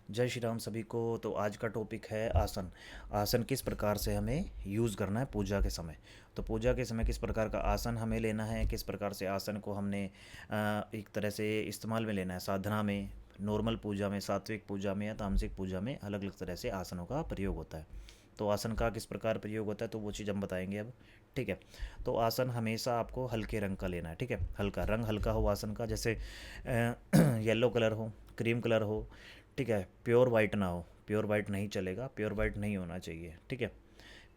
जय श्री राम सभी को। तो आज का टॉपिक है आसन। आसन किस प्रकार से हमें यूज़ करना है पूजा के समय। तो पूजा के समय किस प्रकार का आसन हमें लेना है, किस प्रकार से आसन को हमने एक तरह से इस्तेमाल में लेना है साधना में, नॉर्मल पूजा में, सात्विक पूजा में या तामसिक पूजा में अलग अलग तरह से आसनों का प्रयोग होता है। तो आसन का किस प्रकार प्रयोग होता है तो वो चीज़ हम बताएंगे अब। ठीक है। तो आसन हमेशा आपको हल्के रंग का लेना है। ठीक है, हल्का रंग, हल्का हो आसन का, जैसे येलो कलर हो, क्रीम कलर हो। ठीक है, प्योर वाइट ना हो, प्योर वाइट नहीं चलेगा, प्योर वाइट नहीं होना चाहिए। ठीक है,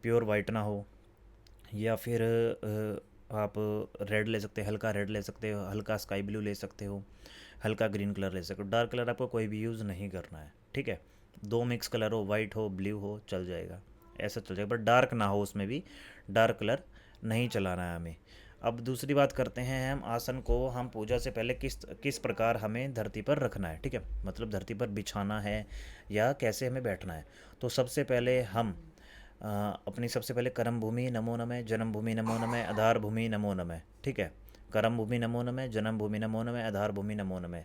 प्योर वाइट ना हो, या फिर आप रेड ले सकते हैं, हल्का रेड ले सकते हो, हल्का स्काई ब्लू ले सकते हो, हल्का ग्रीन कलर ले सकते हो। डार्क कलर आपको कोई भी यूज़ नहीं करना है। ठीक है, दो मिक्स कलर हो, वाइट हो ब्लू हो, चल जाएगा, ऐसा चल जाएगा, बट डार्क ना हो, उसमें भी डार्क कलर नहीं चलाना है हमें। अब दूसरी बात करते हैं, हम आसन को हम पूजा से पहले किस किस प्रकार हमें धरती पर रखना है। ठीक है, मतलब धरती पर बिछाना है या कैसे हमें बैठना है। तो सबसे पहले हम अपनी सबसे पहले कर्म भूमि नमो नमः, जन्म भूमि नमो नमः, आधार भूमि नमो नमः। ठीक है, कर्म भूमि नमो नमः, जन्म भूमि नमो नमः, आधार भूमि नमो नमः।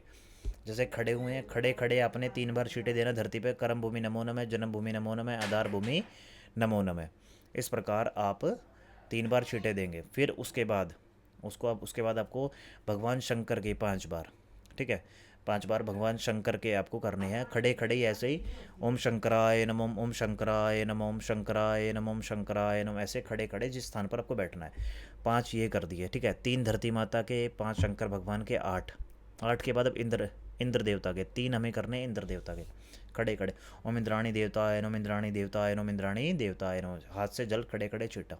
जैसे खड़े हुए हैं, खड़े खड़े आपने 3 बार छींटे देना धरती पे, कर्म भूमि नमो नमः, जन्म भूमि नमो नमः, आधार भूमि नमो नमः। इस प्रकार आप 3 बार छींटे देंगे। फिर उसके बाद उसके बाद आपको भगवान शंकर के 5 बार। ठीक है, 5 बार भगवान शंकर के आपको करने हैं, खड़े खड़े ही ऐसे ही। ओम शंकराय नमः, ओम शंकराय नमः, ओम शंकराय नमः, ओम शंकराय नमः, ऐसे खड़े खड़े जिस स्थान पर आपको बैठना है। 5 ये कर दिए। ठीक है, 3 धरती माता के, 5 शंकर भगवान के, 8। 8 के बाद अब इंद्र देवता के 3 हमें करने हैं, इंद्र देवता के खड़े खड़े। ओम इंद्राणी देवताय नमः, इंद्राणी देवताय नमः, इंद्राणी देवताय नमः, हाथ से जल खड़े खड़े छीटा।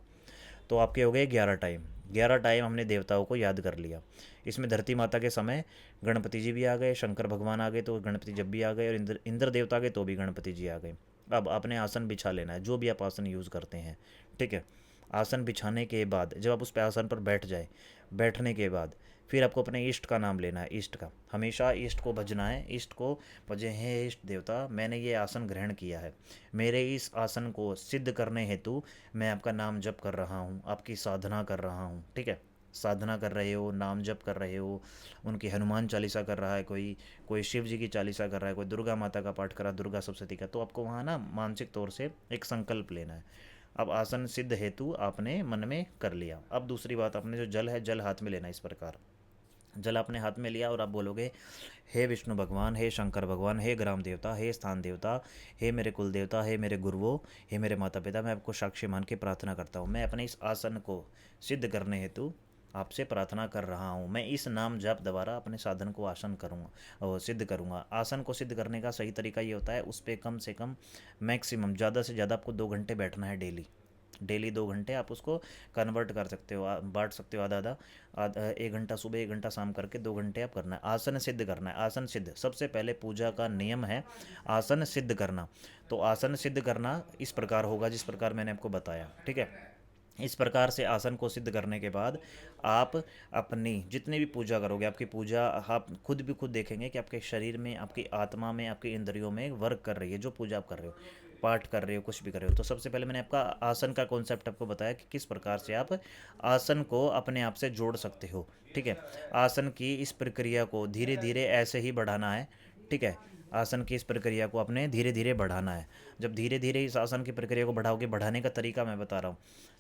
तो आपके हो गए 11 टाइम। 11 टाइम हमने देवताओं को याद कर लिया। इसमें धरती माता के समय गणपति जी भी आ गए, शंकर भगवान आ गए तो गणपति जब भी आ गए, और इंद्र देवता के तो भी गणपति जी आ गए। अब आपने आसन बिछा लेना है, जो भी आप आसन यूज़ करते हैं। ठीक है, आसन बिछाने के बाद जब आप उस आसन पर बैठ जाए, बैठने के बाद फिर आपको अपने इष्ट का नाम लेना है। इष्ट का हमेशा इष्ट को भजना है। इष्ट को भजे, हे इष्ट देवता, मैंने ये आसन ग्रहण किया है, मेरे इस आसन को सिद्ध करने हेतु मैं आपका नाम जप कर रहा हूँ, आपकी साधना कर रहा हूँ। ठीक है, साधना कर रहे हो, नाम जप कर रहे हो, उनकी हनुमान चालीसा कर रहा है, कोई कोई शिव जी की चालीसा कर रहा है, कोई दुर्गा माता का पाठ कर रहा है, दुर्गा सप्तशती का, तो आपको वहाँ ना मानसिक तौर से एक संकल्प लेना है। अब आसन सिद्ध हेतु आपने मन में कर लिया। अब दूसरी बात, आपने जो जल है, जल हाथ में लेना है। इस प्रकार जल आपने हाथ में लिया और आप बोलोगे, हे विष्णु भगवान, हे शंकर भगवान, हे ग्राम देवता, हे स्थान देवता, हे मेरे कुल देवता, हे मेरे गुरुओं, हे मेरे माता पिता, मैं आपको साक्षी मान के प्रार्थना करता हूँ, मैं अपने इस आसन को सिद्ध करने हेतु आपसे प्रार्थना कर रहा हूँ। मैं इस नाम जप द्वारा अपने साधन को आसन करूँगा और सिद्ध करूँगा। आसन को सिद्ध करने का सही तरीका ये होता है, उस पर कम से कम मैक्सिमम ज़्यादा से ज़्यादा आपको 2 घंटे बैठना है डेली। डेली 2 घंटे आप उसको कन्वर्ट कर सकते हो, बांट सकते हो, आधा आधा, 1 घंटा सुबह 1 घंटा शाम करके 2 घंटे आप करना है। आसन सिद्ध करना है। आसन सिद्ध सबसे पहले पूजा का नियम है, आसन सिद्ध करना। तो आसन सिद्ध करना इस प्रकार होगा जिस प्रकार मैंने आपको बताया। ठीक है, इस प्रकार से आसन को सिद्ध करने के बाद आप अपनी जितनी भी पूजा करोगे, आपकी पूजा आप खुद भी खुद देखेंगे कि आपके शरीर में, आपकी आत्मा में, आपकी इंद्रियों में वर्क कर रही है। जो पूजा आप कर रहे हो, पाठ कर रहे हो, कुछ भी कर रहे हो, तो सबसे पहले मैंने आपका आसन का कॉन्सेप्ट आपको बताया कि किस प्रकार से आप आसन को अपने आप से जोड़ सकते हो। ठीक है, आसन की इस प्रक्रिया को धीरे धीरे ऐसे ही बढ़ाना है। ठीक है, आसन की इस प्रक्रिया को अपने धीरे धीरे बढ़ाना है। जब धीरे धीरे इस आसन की प्रक्रिया को बढ़ाओगे, बढ़ाने का तरीका मैं बता रहा हूँ।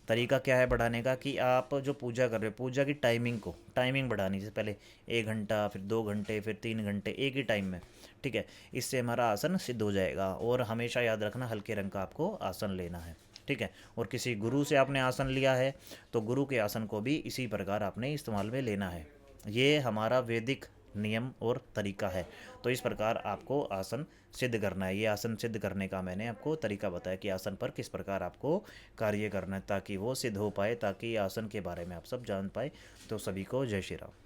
तरीका क्या है बढ़ाने का, कि आप जो पूजा कर रहे हो, पूजा की टाइमिंग बढ़ानी। जैसे पहले 1 घंटा, फिर 2 घंटे, फिर 3 घंटे, एक ही टाइम में। ठीक है, इससे हमारा आसन सिद्ध हो जाएगा। और हमेशा याद रखना, हल्के रंग का आपको आसन लेना है। ठीक है, और किसी गुरु से आपने आसन लिया है तो गुरु के आसन को भी इसी प्रकार आपने इस्तेमाल में लेना है। ये हमारा वैदिक नियम और तरीका है। तो इस प्रकार आपको आसन सिद्ध करना है। ये आसन सिद्ध करने का मैंने आपको तरीका बताया कि आसन पर किस प्रकार आपको कार्य करना है ताकि वो सिद्ध हो पाए, ताकि आसन के बारे में आप सब जान पाए। तो सभी को जय श्री राम।